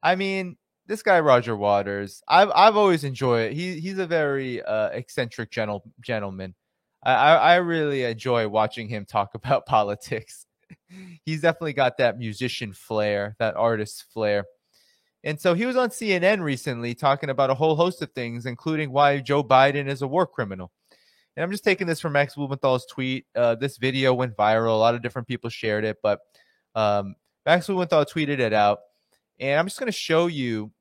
I mean, this guy Roger Waters, I've always enjoyed it. He's a very eccentric gentleman. I really enjoy watching him talk about politics. He's definitely got that musician flair, that artist flair. And so he was on CNN recently talking about a whole host of things, including why Joe Biden is a war criminal. And I'm just taking this from Max Blumenthal's tweet. This video went viral. A lot of different people shared it, but Max Blumenthal tweeted it out. And I'm just going to show you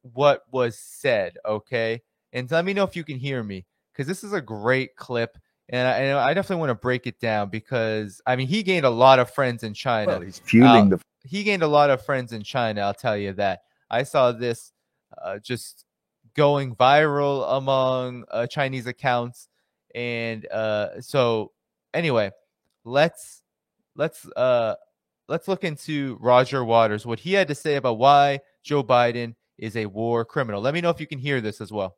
what was said, okay? And let me know if you can hear me, because this is a great clip. And I definitely want to break it down because, I mean, he gained a lot of friends in China. Well, he's fueling he gained a lot of friends in China, I'll tell you that. I saw this just going viral among Chinese accounts. And so anyway, let's look into Roger Waters, what he had to say about why Joe Biden is a war criminal. Let me know if you can hear this as well.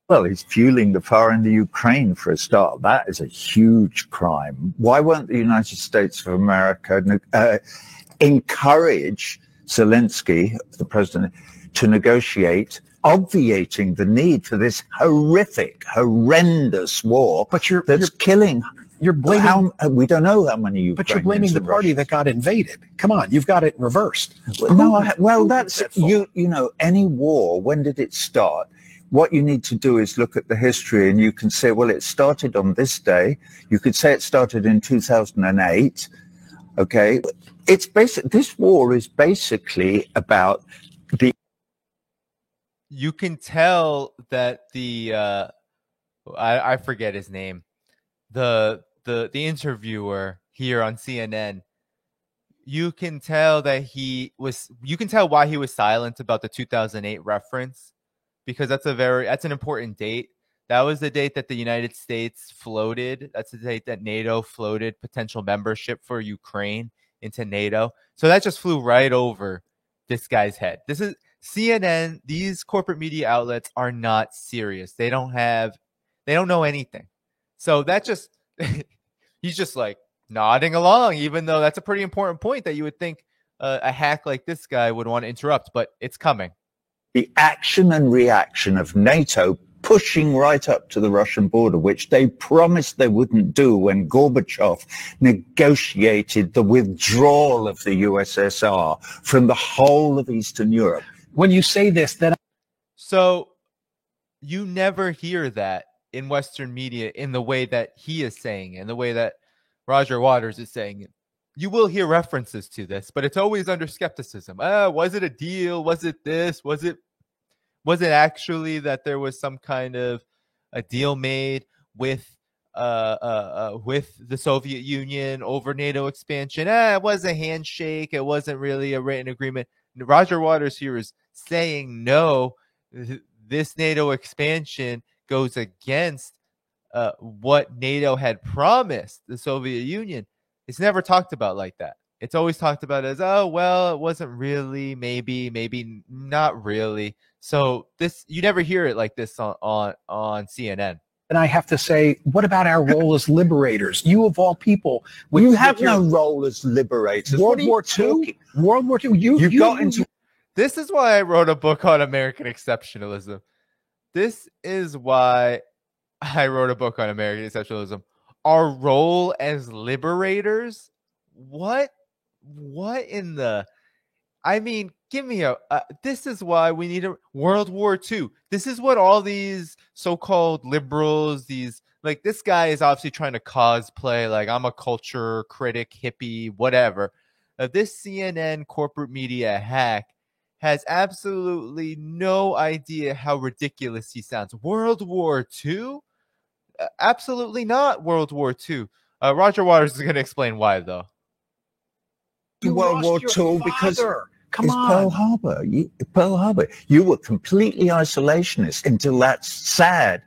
Well, he's fueling the fire in the Ukraine for a start. That is a huge crime. Why won't the United States of America encourage Zelensky, the president, to negotiate, obviating the need for this horrendous war that's killing? You're blaming. We don't know how many Ukrainians. But you're blaming the party that got invaded. Come on, you've got it reversed. That's you know, any war. When did it start? What you need to do is look at the history, and you can say, well, it started on this day. You could say it started in 2008. Okay, it's basic. This war is basically about the. You can tell that the I forget his name, the interviewer here on CNN. You can tell that you can tell why he was silent about the 2008 reference, because that's an important date. That was the date that the United States floated. That's the date that NATO floated potential membership for Ukraine into NATO. So that just flew right over this guy's head. This is CNN. These corporate media outlets are not serious. They don't know anything. So that just, he's just like nodding along, even though that's a pretty important point that you would think a hack like this guy would want to interrupt, but it's coming. The action and reaction of NATO pushing right up to the Russian border, which they promised they wouldn't do when Gorbachev negotiated the withdrawal of the USSR from the whole of Eastern Europe. When you say this, then... So you never hear that in Western media in the way that he is saying it, in the way that Roger Waters is saying it. You will hear references to this, but it's always under skepticism. Was it a deal? Was it this? Was it actually that there was some kind of a deal made with the Soviet Union over NATO expansion? It was a handshake. It wasn't really a written agreement. Roger Waters here is saying no. This NATO expansion goes against what NATO had promised the Soviet Union. It's never talked about like that. It's always talked about as, oh, well, it wasn't really, maybe not really. So this, you never hear it like this on CNN. And I have to say, what about our role as liberators? You of all people, you have no role as liberators. World War II. World War II. You got into. This is why I wrote a book on American exceptionalism. This is why I wrote a book on American exceptionalism. Our role as liberators? What in the... I mean, give me this is why we need a World War II. This is what all these so-called liberals, this guy is obviously trying to cosplay, like I'm a culture critic, hippie, whatever. This CNN corporate media hack has absolutely no idea how ridiculous he sounds. World War II? Absolutely not World War II. Roger Waters is going to explain why, though. World War II because it's Pearl Harbor. Pearl Harbor. You were completely isolationist until that sad,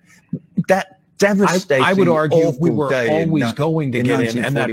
that devastating. I would argue we were always going to get in, and that.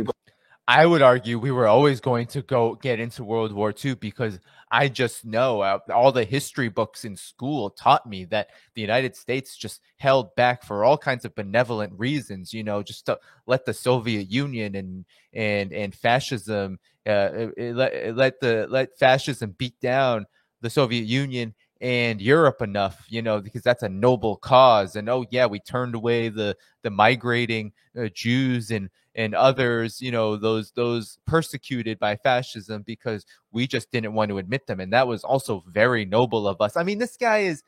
I would argue we were always going to get into World War II because I just know all the history books in school taught me that the United States just held back for all kinds of benevolent reasons, just to let the Soviet Union and fascism let fascism beat down the Soviet Union and Europe enough, because that's a noble cause. And we turned away the migrating Jews and others, those persecuted by fascism because we just didn't want to admit them. And that was also very noble of us. I mean, this guy is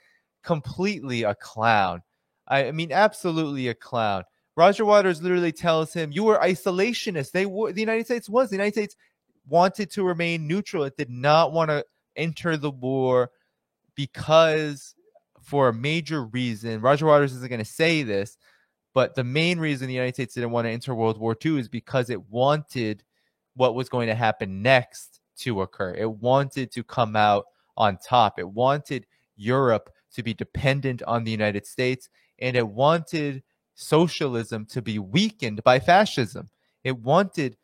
completely a clown. I mean, absolutely a clown. Roger Waters literally tells him, you were isolationist. The United States wanted to remain neutral. It did not want to enter the war because, for a major reason, Roger Waters isn't going to say this, but the main reason the United States didn't want to enter World War II is because it wanted what was going to happen next to occur. It wanted to come out on top. It wanted Europe to be dependent on the United States, and it wanted socialism to be weakened by fascism. It wanted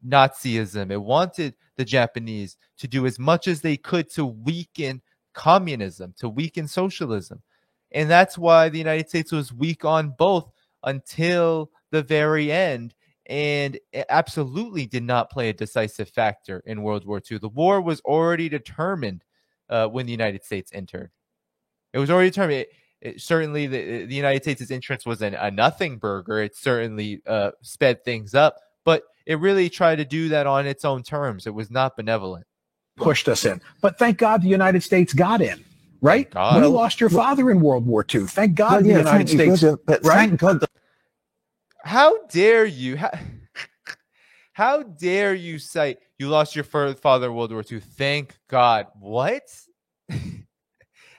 Nazism. It wanted the Japanese to do as much as they could to weaken communism, to weaken socialism. And that's why the United States was weak on both until the very end, and it absolutely did not play a decisive factor in World War II. The war was already determined when the United States entered. It was already determined. Certainly, the United States' entrance was a nothing burger. It certainly sped things up, but it really tried to do that on its own terms. It was not benevolent. Pushed us in. But thank God the United States got in, right? You lost your father in World War II. Thank God the United States. But thank God. How dare you? How dare you cite you lost your father in World War II? Thank God. What?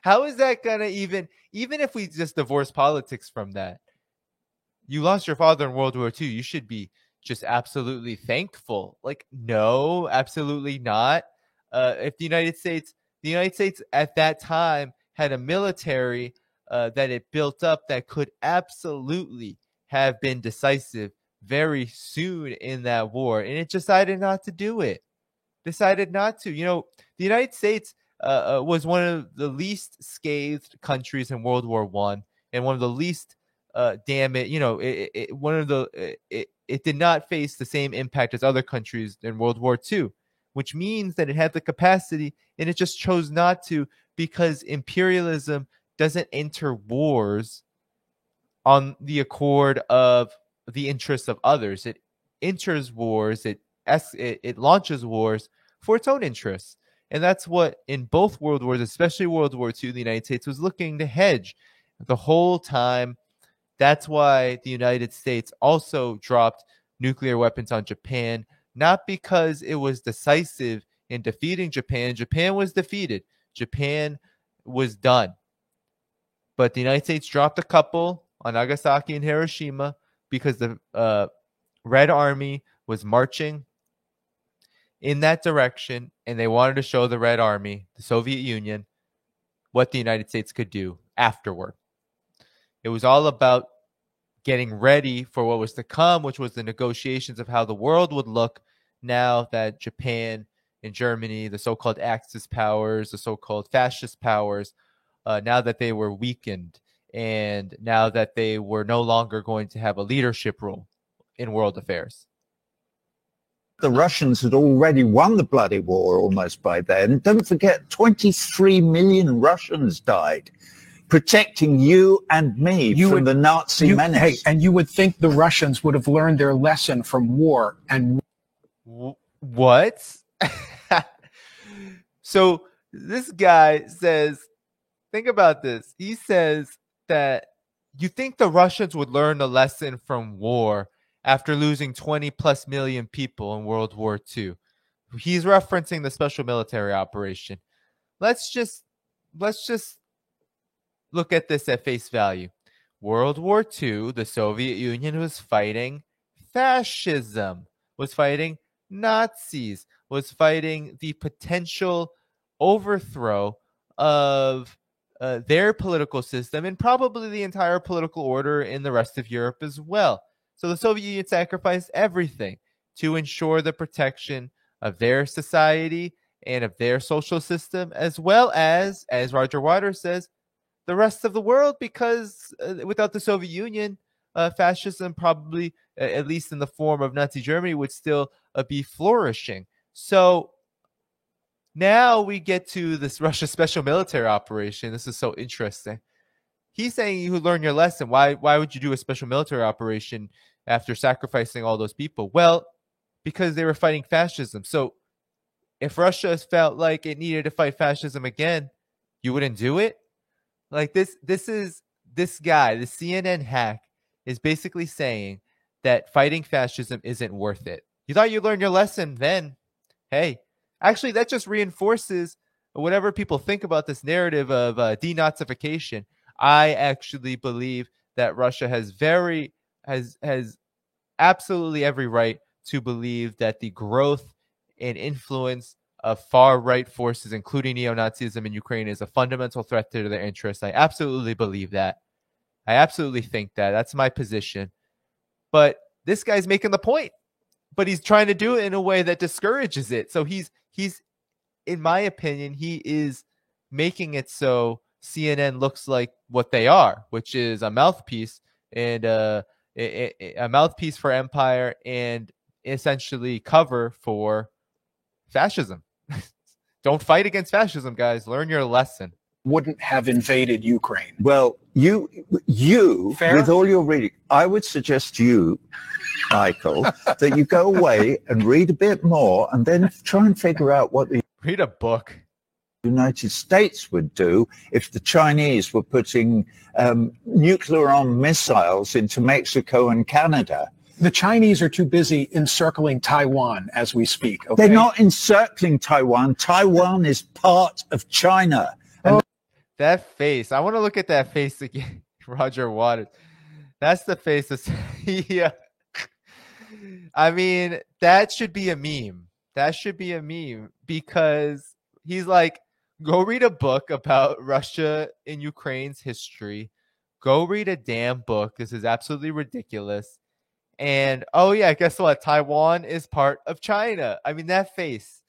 How is that going to even if we just divorce politics from that? You lost your father in World War II. You should be just absolutely thankful. Like, no, absolutely not. If the United States at that time had a military that it built up that could absolutely have been decisive very soon in that war, and it decided not to do it. Decided not to. The United States was one of the least scathed countries in World War I, and one of the least it did not face the same impact as other countries in World War II, which means that it had the capacity, and it just chose not to, because imperialism doesn't enter wars on the accord of the interests of others. It enters wars, it launches wars for its own interests. And that's what, in both world wars, especially World War II, the United States was looking to hedge the whole time. That's why the United States also dropped nuclear weapons on Japan, not because it was decisive in defeating Japan. Japan was defeated. Japan was done. But the United States dropped a couple on Nagasaki and Hiroshima because the Red Army was marching in that direction, and they wanted to show the Red Army, the Soviet Union, what the United States could do afterward. It was all about getting ready for what was to come, which was the negotiations of how the world would look now that Japan and Germany, the so-called Axis powers, the so-called fascist powers, now that they were weakened, and now that they were no longer going to have a leadership role in world affairs. The Russians had already won the bloody war almost by then. Don't forget, 23 million Russians died protecting you and me from the Nazi menace. Hey, and you would think the Russians would have learned their lesson from war. And what? So this guy says, think about this. He says that you think the Russians would learn the lesson from war after losing 20 plus million people in World War II. He's referencing the special military operation. Let's just look at this at face value. World War II, the Soviet Union was fighting fascism, was fighting Nazis, was fighting the potential overthrow of their political system, and probably the entire political order in the rest of Europe as well. So the Soviet Union sacrificed everything to ensure the protection of their society and of their social system, as well as Roger Waters says, the rest of the world, because without the Soviet Union, fascism probably, at least in the form of Nazi Germany, would still be flourishing. So Now we get to this Russia special military operation. This is so interesting. He's saying you learn your lesson. Why would you do a special military operation after sacrificing all those people? Well, because they were fighting fascism. So if Russia felt like it needed to fight fascism again, you wouldn't do it? Like this guy, the CNN hack, is basically saying that fighting fascism isn't worth it. You thought you learned your lesson then. Hey, actually, that just reinforces whatever people think about this narrative of denazification. I actually believe that Russia has absolutely every right to believe that the growth and influence of far-right forces, including neo-Nazism in Ukraine, is a fundamental threat to their interests. I absolutely believe that. I absolutely think that. That's my position. But this guy's making the point. But he's trying to do it in a way that discourages it. So he's in my opinion, he is making it so CNN looks like what they are, which is a mouthpiece and a mouthpiece for empire and essentially cover for fascism. Don't fight against fascism, guys. Learn your lesson. Wouldn't have invaded Ukraine. Well, you Fair? With all your reading, I would suggest to you, Michael, that you go away and read a bit more and then try and figure out what the Read a book. United States would do if the Chinese were putting nuclear armed missiles into Mexico and Canada. The Chinese are too busy encircling Taiwan as we speak. Okay? They're not encircling Taiwan. Taiwan is part of China. And that face. I want to look at that face again. Roger Waters. That's the face of yeah. I mean, that should be a meme. That should be a meme because he's like, go read a book about Russia and Ukraine's history. Go read a damn book. This is absolutely ridiculous. And oh yeah, guess what? Taiwan is part of China. I mean, that face.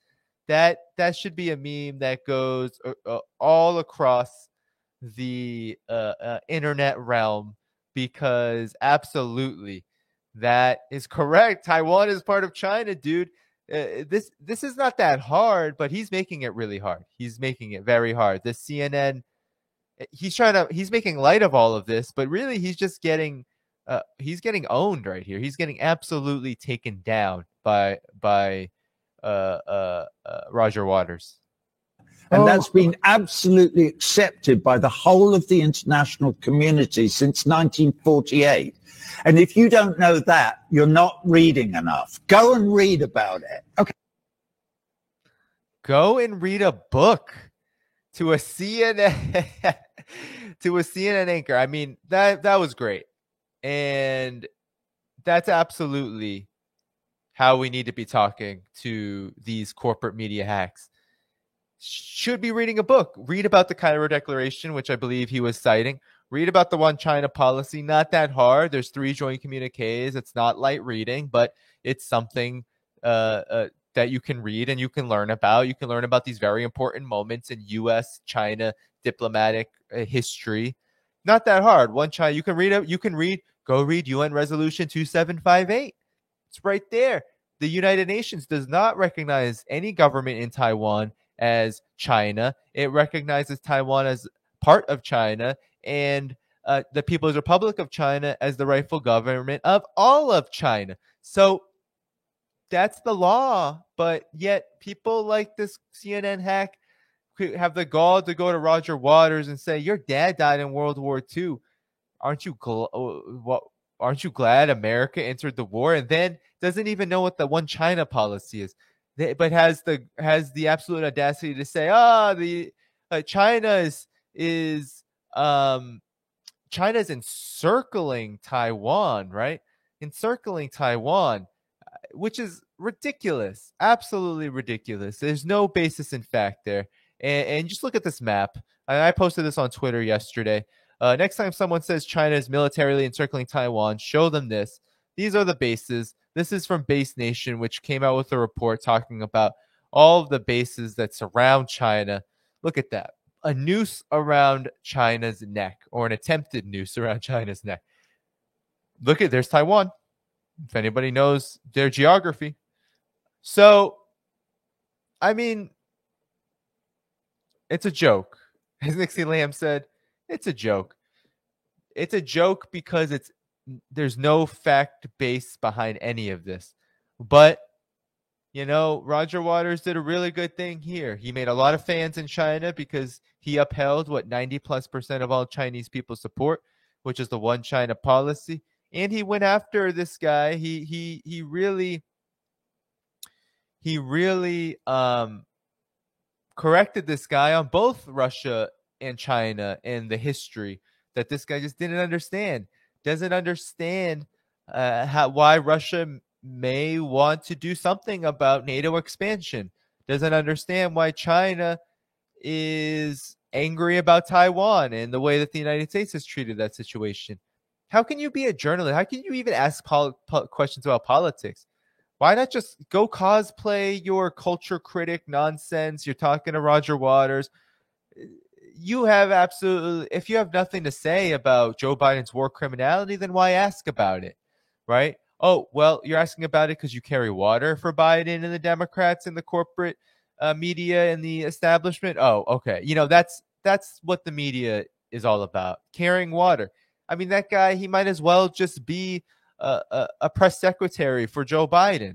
That should be a meme that goes all across the internet realm because absolutely that is correct. Taiwan is part of China, dude. This is not that hard, but he's making it really hard. He's making it very hard. The CNN, he's making light of all of this, but really he's just getting owned right here. He's getting absolutely taken down by Roger Waters. And that's been absolutely accepted by the whole of the international community since 1948. And if you don't know that, you're not reading enough. Go and read about it. Okay. Go and read a book to a CNN anchor. I mean, that was great. And that's absolutely how we need to be talking to these corporate media hacks. Should be reading a book. Read about the Cairo Declaration, which I believe he was citing. Read about the One China policy. Not that hard. There's 3 joint communiques. It's not light reading, but it's something that you can read and you can learn about. You can learn about these very important moments in U.S. China diplomatic history. Not that hard. One China. You can read. Go read UN Resolution 2758. It's right there. The United Nations does not recognize any government in Taiwan as China. It recognizes Taiwan as part of China and the People's Republic of China as the rightful government of all of China. So that's the law, but yet people like this CNN hack have the gall to go to Roger Waters and say, your dad died in World War II. Aren't you glad America entered the war? And then doesn't even know what the One China policy is, but has the absolute audacity to say, China's encircling Taiwan, right? Encircling Taiwan, which is ridiculous, absolutely ridiculous. There's no basis in fact there. And just look at this map. I posted this on Twitter yesterday. Next time someone says China is militarily encircling Taiwan, show them this. These are the bases. This is from Base Nation, which came out with a report talking about all of the bases that surround China. Look at that. A noose around China's neck, or an attempted noose around China's neck. There's Taiwan. If anybody knows their geography. So, I mean, It's a joke. As Nixie Lamb said, it's a joke. It's a joke because there's no fact base behind any of this. But, you know, Roger Waters did a really good thing here. He made a lot of fans in China because he upheld what 90+% of all Chinese people support, which is the one China policy. And he went after this guy. He really corrected this guy on both Russia and China and the history that this guy just didn't understand. Doesn't understand why Russia may want to do something about NATO expansion. Doesn't understand why China is angry about Taiwan and the way that the United States has treated that situation. How can you be a journalist? How can you even ask questions about politics? Why not just go cosplay your culture critic nonsense? You're talking to Roger Waters. You have if you have nothing to say about Joe Biden's war criminality, then why ask about it, right? Oh, well, you're asking about it because you carry water for Biden and the Democrats and the corporate media and the establishment. Oh, okay. You know, that's what the media is all about, carrying water. I mean, that guy, he might as well just be a press secretary for Joe Biden.